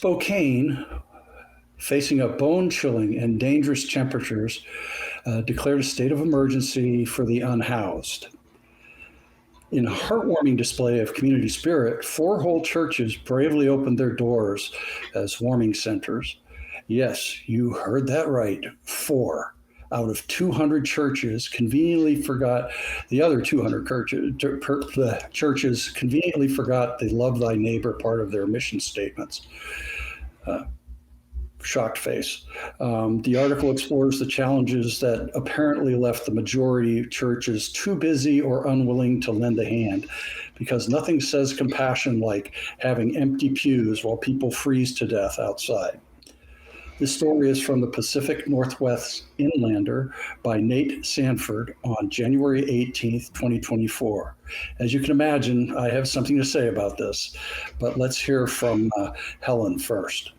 Spokane, facing up bone-chilling and dangerous temperatures, declared a state of emergency for the unhoused. In a heartwarming display of community spirit, 4 whole churches bravely opened their doors as warming centers. Yes, you heard that right. 4 out of 200 churches conveniently forgot the other 200 churches conveniently forgot the love thy neighbor part of their mission statements. Shocked face. The article explores the challenges that apparently left the majority of churches too busy or unwilling to lend a hand, because nothing says compassion like having empty pews while people freeze to death outside. This story is from the Pacific Northwest Inlander by Nate Sanford on January 18th, 2024. As you can imagine, I have something to say about this, but let's hear from Helen first.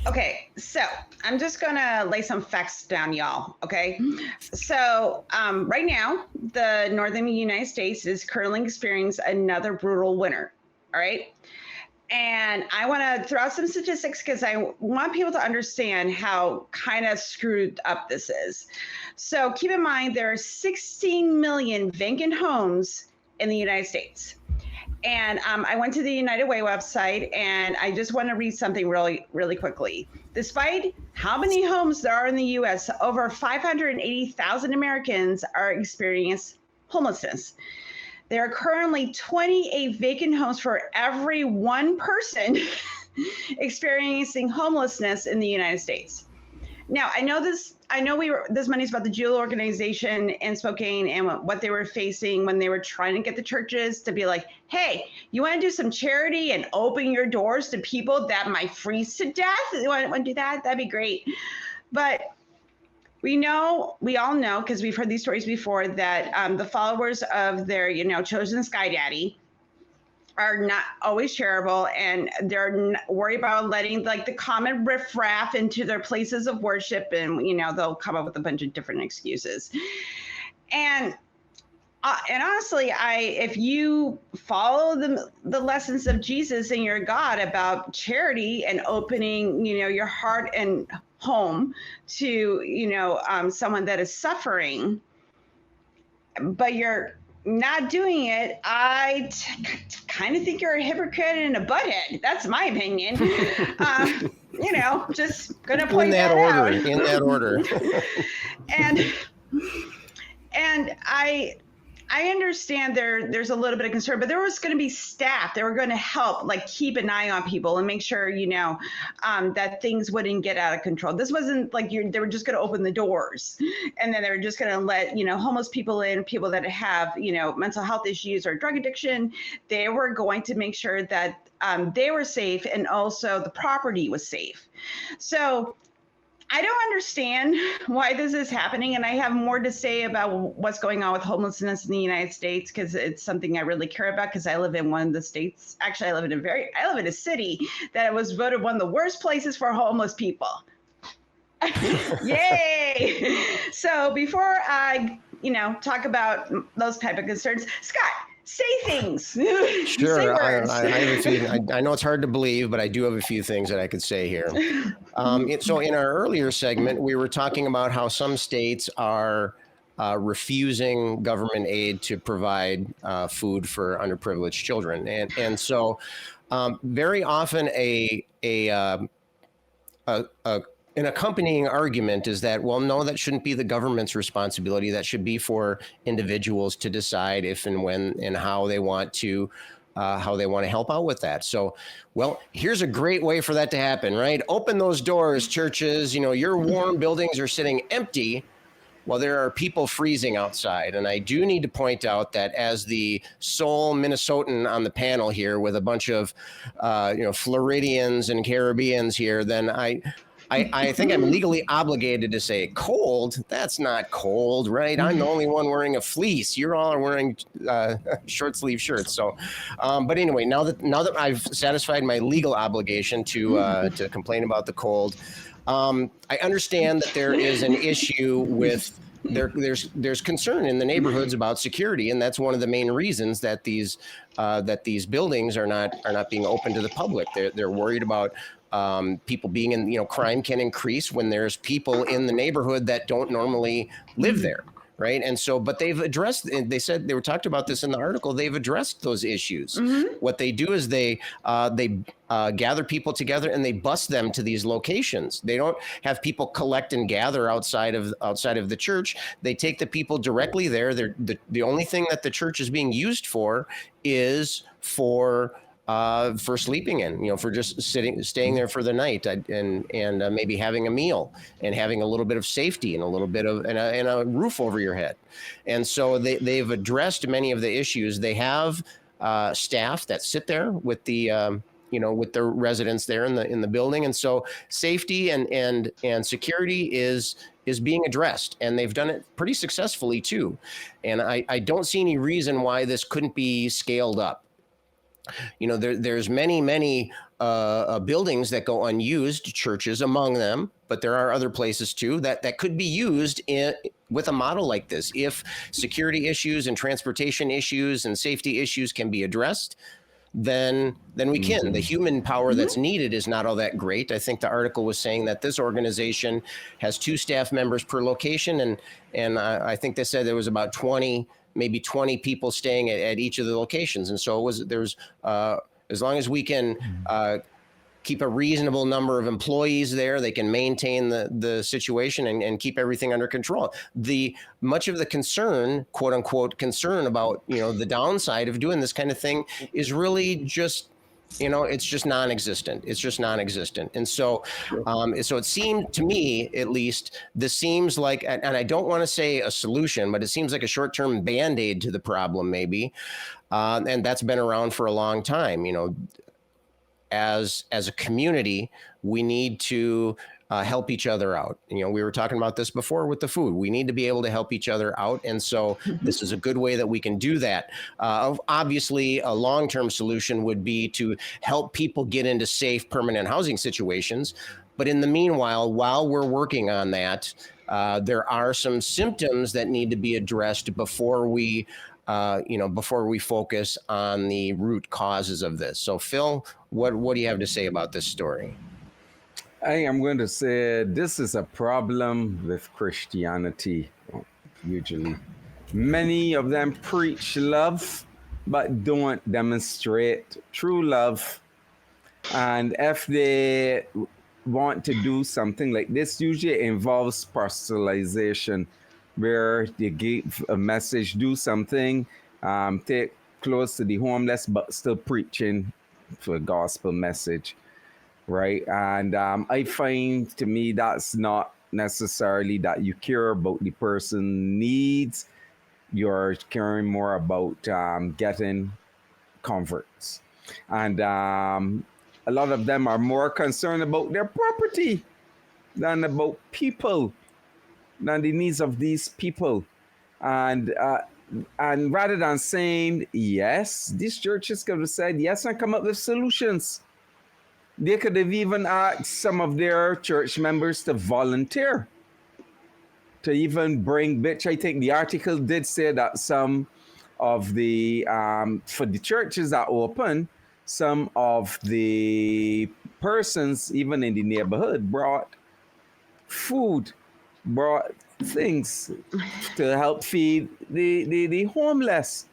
Okay, so I'm just gonna lay some facts down, y'all, okay? So right now, the northern United States is currently experiencing another brutal winter, all right? And I wanna throw out some statistics because I want people to understand how kind of screwed up this is. So keep in mind, there are 16 million vacant homes in the United States. And I went to the United Way website, and I just want to read something really, really quickly. Despite how many homes there are in the U.S., over 580,000 Americans are experiencing homelessness. There are currently 28 vacant homes for every one person experiencing homelessness in the United States. Now, I know this money's about the Jewel organization in Spokane and what they were facing when they were trying to get the churches to be like, hey, you want to do some charity and open your doors to people that might freeze to death? You want to do that? That'd be great. But we all know, because we've heard these stories before, that the followers of their, chosen sky daddy are not always charitable, and they're worried about letting the common riffraff into their places of worship, and they'll come up with a bunch of different excuses. And honestly, if you follow the lessons of Jesus and your God about charity and opening, your heart and home to, someone that is suffering, but you're not doing it, I kind of think you're a hypocrite and a butthead. That's my opinion. Just gonna point that out. In that order. and I understand there's a little bit of concern, but there was going to be staff that were going to help, keep an eye on people and make sure, that things wouldn't get out of control. This wasn't like they were just going to open the doors and then they were just going to let, homeless people in, people that have, mental health issues or drug addiction. They were going to make sure that they were safe and also the property was safe. So I don't understand why this is happening, and I have more to say about what's going on with homelessness in the United States because it's something I really care about because I live in one of the states. Actually, I live in a city that was voted one of the worst places for homeless people. Yay! So before I, talk about those type of concerns, Scott, say things. Sure. Say words. I have a few. I know it's hard to believe, but I do have a few things that I could say here. So in our earlier segment, we were talking about how some states are refusing government aid to provide food for underprivileged children, and so very often an accompanying argument is that, well, no, that shouldn't be the government's responsibility. That should be for individuals to decide if and when and how they want to help out with that. So, well, here's a great way for that to happen, right? Open those doors, churches. Your warm buildings are sitting empty while there are people freezing outside. And I do need to point out that as the sole Minnesotan on the panel here with a bunch of, Floridians and Caribbeans here, then I think I'm legally obligated to say cold. That's not cold, right? I'm the only one wearing a fleece. You all are wearing short sleeve shirts. So, but anyway, now that I've satisfied my legal obligation to complain about the cold, I understand that there is an issue with there's concern in the neighborhoods about security, and that's one of the main reasons that these buildings are not being open to the public. They're worried about people being in, crime can increase when there's people in the neighborhood that don't normally live there. Right. And so, but they've addressed, they said, they were talked about this in the article, they've addressed those issues. What they do is they gather people together and they bus them to these locations. They don't have people collect and gather outside of the church. They take the people directly there. The only thing that the church is being used for is for sleeping in, for just staying there for the night, and maybe having a meal and having a little bit of safety and a little bit of and a roof over your head. And so they've addressed many of the issues. They have staff that sit there with the with the residents there in the building, and so safety and security is being addressed, and they've done it pretty successfully too. And I don't see any reason why this couldn't be scaled up. There's many buildings that go unused, churches among them, but there are other places too that could be used with a model like this. If security issues and transportation issues and safety issues can be addressed, then we can. The human power that's needed is not all that great. I think the article was saying that this organization has 2 staff members per location, and I think they said there was about 20 people staying at each of the locations. And so there's as long as we can keep a reasonable number of employees there, they can maintain the situation and keep everything under control. Much of the concern, quote unquote, concern about, the downside of doing this kind of thing is really just, it's just non-existent. It's just non-existent. And so, so it seemed to me, at least, this seems like, and I don't want to say a solution, but it seems like a short-term Band-Aid to the problem, maybe. And that's been around for a long time. As a community, we need to help each other out. We were talking about this before with the food. We need to be able to help each other out. And so this is a good way that we can do that. Obviously, a long-term solution would be to help people get into safe, permanent housing situations. But in the meanwhile, while we're working on that, there are some symptoms that need to be addressed before we focus on the root causes of this. So Phil, what do you have to say about this story? I am going to say this is a problem with Christianity, usually. Many of them preach love, but don't demonstrate true love. And if they want to do something like this, usually involves personalization, where they give a message, do something, take close to the homeless, but still preaching for a gospel message. Right. And I find, to me, that's not necessarily that you care about the person's needs. You're caring more about getting converts. And a lot of them are more concerned about their property than about people, than the needs of these people. And rather than saying, yes, these churches could have said yes and come up with solutions. They could have even asked some of their church members to volunteer, to even bring, which I think the article did say that some of the, for the churches that open, some of the persons, even in the neighborhood, brought food, brought things to help feed the homeless.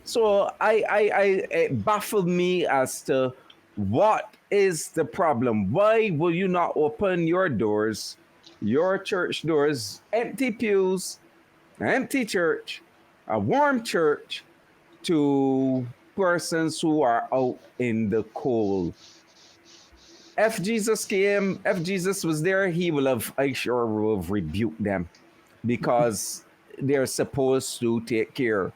So it baffled me as to what is the problem. Why will you not open your doors, your church doors, empty pews, an empty church, a warm church, to persons who are out in the cold? If Jesus came, if Jesus was there, he will have, I sure will have rebuked them, because they're supposed to take care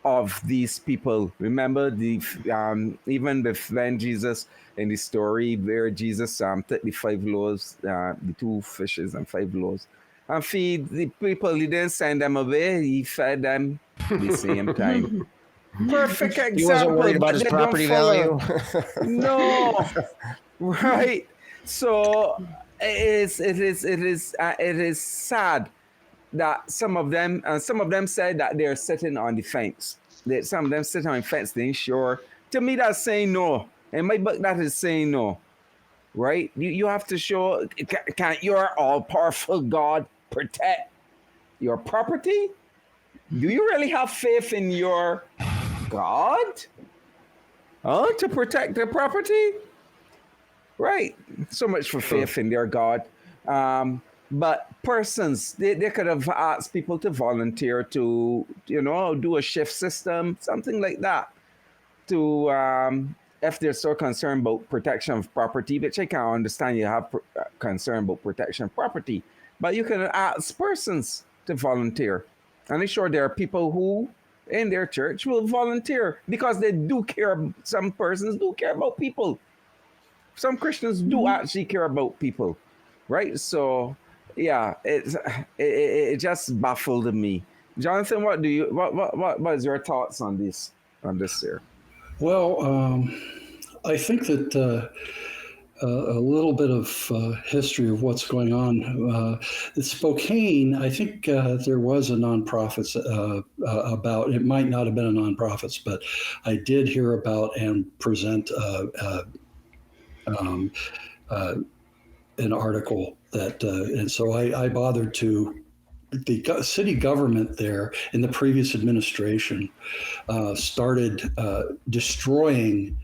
of these people. Remember even when Jesus, in the story where Jesus took the 5 loaves, the 2 fishes and 5 loaves, and feed the people, he didn't send them away, he fed them the same time. Perfect example. He wasn't worried about his property value. No, right. So it is sad that some of them said that they're sitting on the fence. That some of them sit on the fence, they ain't sure. To me, that's saying no. In my book, that is saying no. Right? You have to show, can't your all-powerful God protect your property? Do you really have faith in your God? To protect the property? Right. So much for faith in their God. But persons, they could have asked people to volunteer to, do a shift system, something like that, to if they're so concerned about protection of property, which I can understand you have concern about protection of property, but you can ask persons to volunteer. And I'm sure there are people who in their church will volunteer because they do care. Some persons do care about people. Some Christians do actually care about people, right? So, yeah, it just baffled me. Jonathan, what is your thoughts on this here? Well, I think that a little bit of history of what's going on. In Spokane, I think there was a nonprofit about, it might not have been a nonprofit, but I did hear about and present an article that, and so I bothered to, the city government there in the previous administration started destroying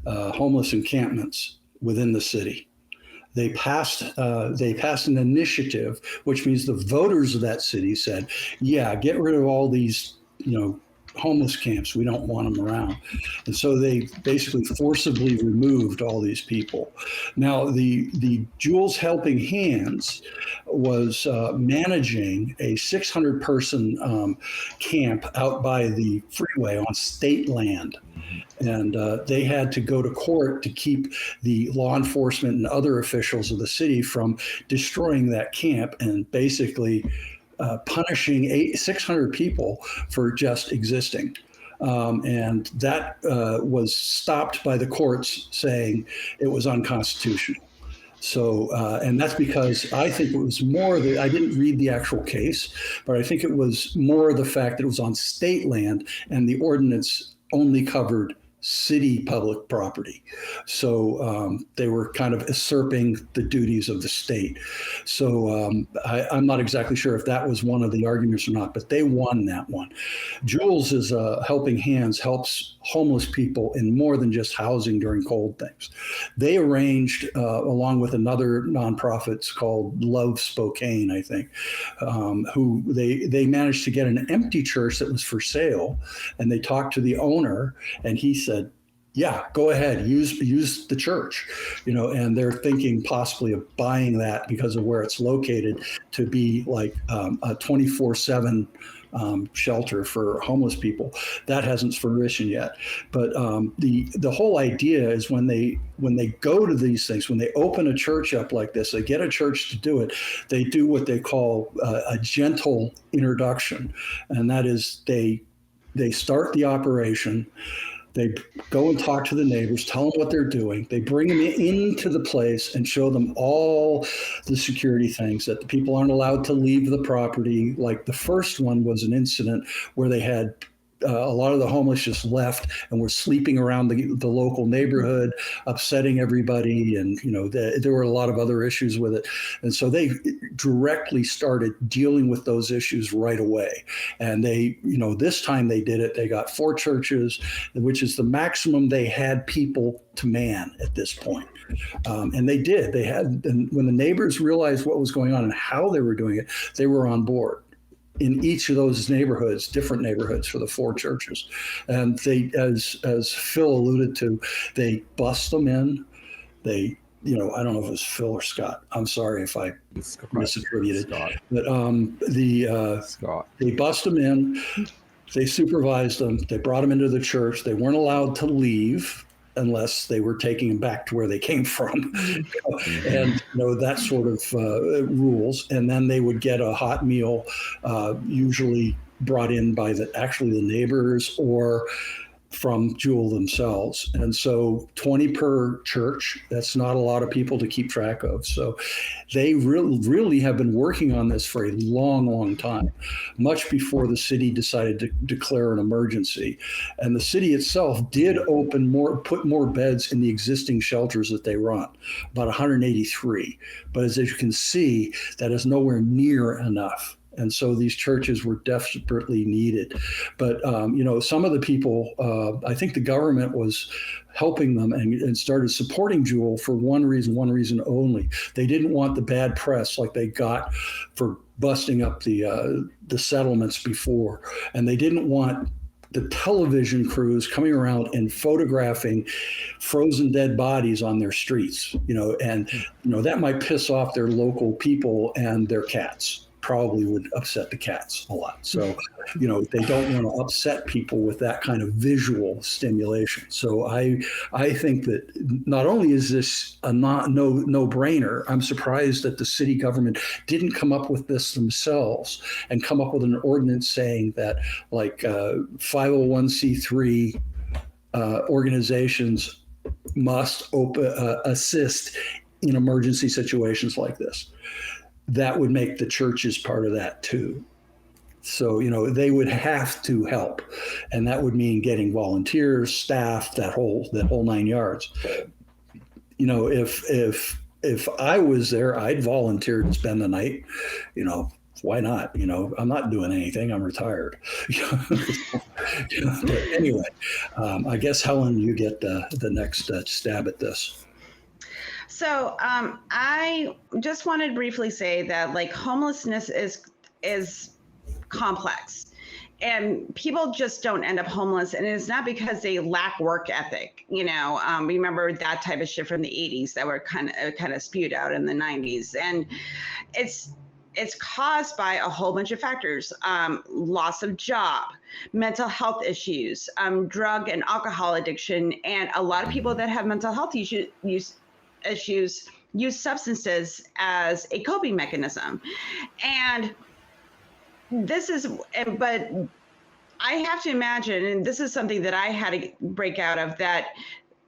homeless encampments within the city. They passed an initiative, which means the voters of that city said, "Yeah, get rid of all these, homeless camps. We don't want them around." And so they basically forcibly removed all these people. Now, the Jules Helping Hands was managing a 600-person camp out by the freeway on state land. And they had to go to court to keep the law enforcement and other officials of the city from destroying that camp and basically punishing 600 people for just existing. And that was stopped by the courts saying it was unconstitutional. So, and that's because I think it was more that I didn't read the actual case, but I think it was more the fact that it was on state land and the ordinance only covered city public property. So they were kind of usurping the duties of the state. So I'm not exactly sure if that was one of the arguments or not, but they won that one. Jules is Helping Hands helps homeless people in more than just housing during cold things. They arranged, along with another nonprofit called Love Spokane, I think, who they managed to get an empty church that was for sale, and they talked to the owner, and he said, "Yeah, go ahead, use the church," and they're thinking possibly of buying that because of where it's located to be like a 24/7 shelter for homeless people. That hasn't fruition yet. But the whole idea is when they go to these things, when they open a church up like this, they get a church to do it, they do what they call a gentle introduction. And that is they start the operation. They go and talk to the neighbors, tell them what they're doing. They bring them into the place and show them all the security things, that the people aren't allowed to leave the property. Like the first one was an incident where they had a lot of the homeless just left and were sleeping around the local neighborhood, upsetting everybody. And, there were a lot of other issues with it. And so they directly started dealing with those issues right away. And they, this time they did it. They got 4 churches, which is the maximum they had people to man at this point. And they did. And when the neighbors realized what was going on and how they were doing it, they were on board. In each of those neighborhoods, different neighborhoods for the 4 churches. And they, as Phil alluded to, they bust them in. They, I don't know if it was Phil or Scott. I'm sorry if I misattributed. Scott. But Scott. They bust them in. They supervised them. They brought them into the church. They weren't allowed to leave unless they were taking them back to where they came from. And that sort of rules. And then they would get a hot meal, usually brought in by the neighbors, or from Jewel themselves. And so 20 per church, that's not a lot of people to keep track of. So they really have been working on this for a long time, much before the city decided to declare an emergency. And the city itself did put more beds in the existing shelters that they run, about 183. But as you can see, that is nowhere near enough. And so these churches were desperately needed. But, some of the people, I think the government was helping them and started supporting Jewel for one reason only. They didn't want the bad press like they got for busting up the settlements before. And they didn't want the television crews coming around and photographing frozen dead bodies on their streets, and that might piss off their local people and their cats. Probably would upset the cats a lot. So, they don't want to upset people with that kind of visual stimulation. So I think that not only is this a no-brainer, I'm surprised that the city government didn't come up with this themselves and come up with an ordinance saying that 501c3 organizations must assist in emergency situations like this. That would make the churches part of that too. So, they would have to help. And that would mean getting volunteers, staff, that whole 9 yards. If I was there, I'd volunteer to spend the night, why not? I'm not doing anything. I'm retired. But anyway, I guess, Helen, you get the next stab at this. So I just wanted to briefly say that homelessness is complex, and people just don't end up homeless, and it's not because they lack work ethic. Remember that type of shit from the 80s that were kind of spewed out in the 90s, and it's caused by a whole bunch of factors: loss of job, mental health issues, drug and alcohol addiction, and a lot of people that have mental health issues use substances as a coping mechanism. And but I have to imagine, and this is something that I had to break out of, that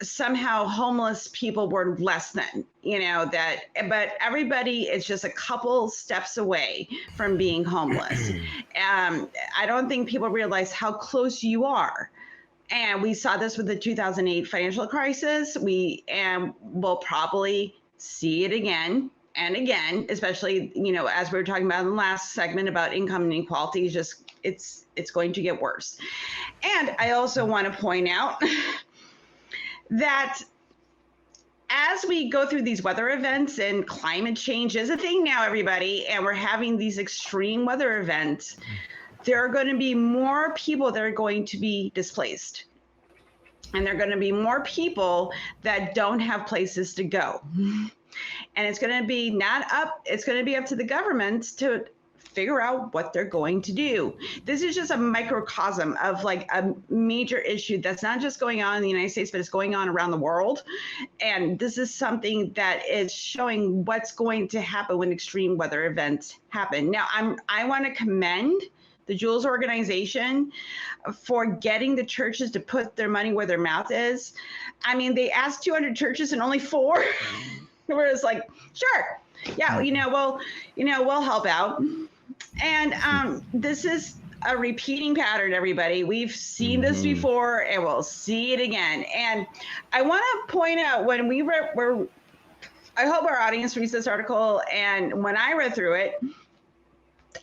somehow homeless people were less than, but everybody is just a couple steps away from being homeless. I don't think people realize how close you are. And we saw this with the 2008 financial crisis. We'll probably see it again and again, especially, as we were talking about in the last segment about income inequality, it's going to get worse. And I also want to point out that as we go through these weather events, and climate change is a thing now, everybody, and we're having these extreme weather events, there are going to be more people that are going to be displaced. And there are going to be more people that don't have places to go. And it's going to be it's going to be up to the government to figure out what they're going to do. This is just a microcosm of a major issue that's not just going on in the United States, but it's going on around the world. And this is something that is showing what's going to happen when extreme weather events happen. Now, I want to commend the Jules organization for getting the churches to put their money where their mouth is. I mean, they asked 200 churches and only 4 were just sure, yeah, we'll help out. And this is a repeating pattern, everybody. We've seen this before, and we'll see it again. And I want to point out, when I hope our audience reads this article, and when I read through it,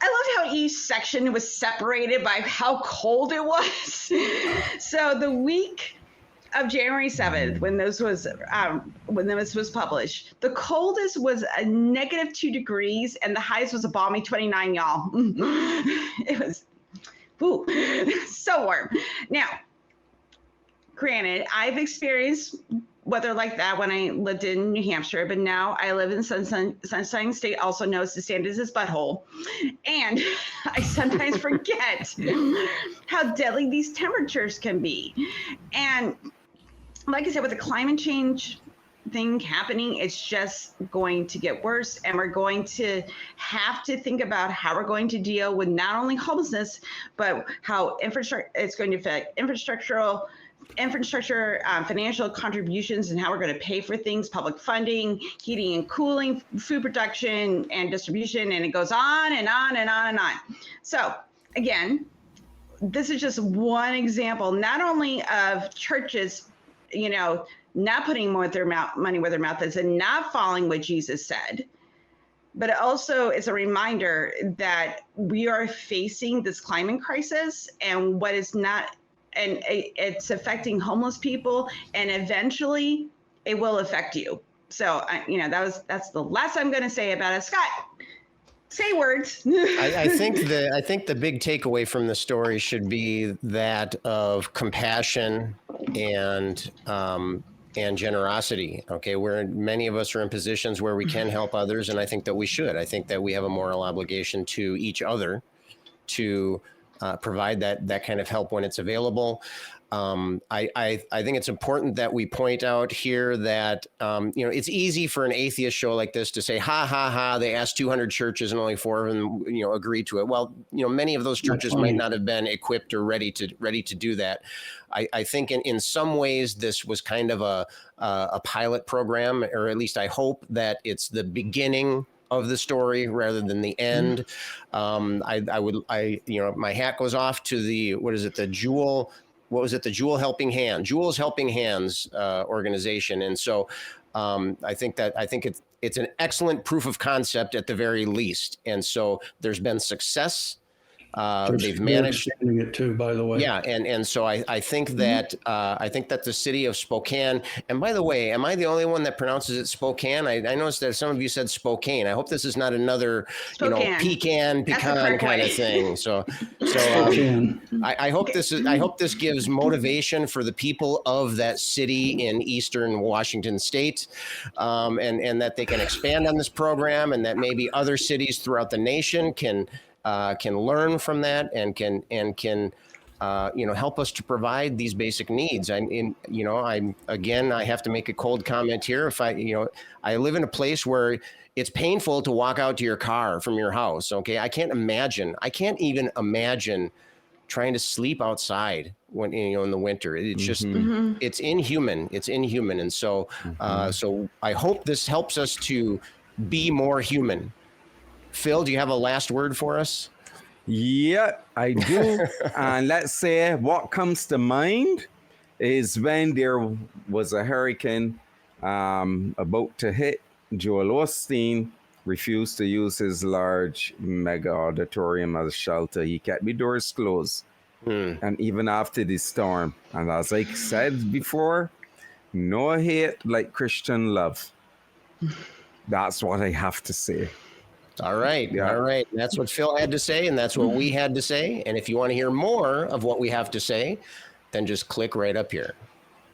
I loved how each section was separated by how cold it was. So the week of January 7th, when this was published, the coldest was a -2 degrees, and the highest was a balmy 29, y'all. It was so warm. Now, granted, I've experienced weather like that when I lived in New Hampshire, but now I live in Sunshine State, also known as DeSantis' butthole. And I sometimes forget how deadly these temperatures can be. And like I said, with the climate change thing happening, it's just going to get worse. And we're going to have to think about how we're going to deal with not only homelessness, but how it's going to affect infrastructural infrastructure, financial contributions, and how we're going to pay for things, public funding, heating and cooling, food production and distribution, and it goes on and on and on and on. So again, this is just one example, not only of churches, not putting more their money where their mouth is and not following what Jesus said, but it also is a reminder that we are facing this climate crisis and what is not, and it's affecting homeless people, and eventually it will affect you. So, that's the last I'm going to say about it. Scott, say words. I think the big takeaway from the story should be that of compassion and generosity. Okay, where many of us are in positions where we can help others, and I think that we should. I think that we have a moral obligation to each other to provide that kind of help when it's available. I think it's important that we point out here that, it's easy for an atheist show like this to say, ha, ha, ha, they asked 200 churches and only 4 of them, agreed to it. Well, many of those churches might not have been equipped or ready to do that. I think in some ways this was kind of a pilot program, or at least I hope that it's the beginning of the story rather than the end. My hat goes off to the Jewel Helping Hand, Jewel's Helping Hands organization. And so I think it's an excellent proof of concept at the very least. And so there's been success. They've managed it too, by the way. Yeah, and so I think that the city of Spokane. And by the way, am I the only one that pronounces it Spokane? I noticed that some of you said Spokane. I hope this is not another pecan kind of thing. So I hope this gives motivation for the people of that city in eastern Washington State, and that they can expand on this program, and that maybe other cities throughout the nation can learn from that and can help us to provide these basic needs. I have to make a cold comment here. If I live in a place where it's painful to walk out to your car from your house. Okay. I can't even imagine trying to sleep outside when, in the winter. It's just, it's inhuman. And so, so I hope this helps us to be more human. Phil, do you have a last word for us? Yeah, I do. And let's say what comes to mind is when there was a hurricane about to hit, Joel Osteen refused to use his large mega auditorium as a shelter. He kept the doors closed. And even after the storm. And as I said before, no hate like Christian love. That's what I have to say. All right. Yeah. All right. That's what Phil had to say, and that's what we had to say. And if you want to hear more of what we have to say, then just click right up here.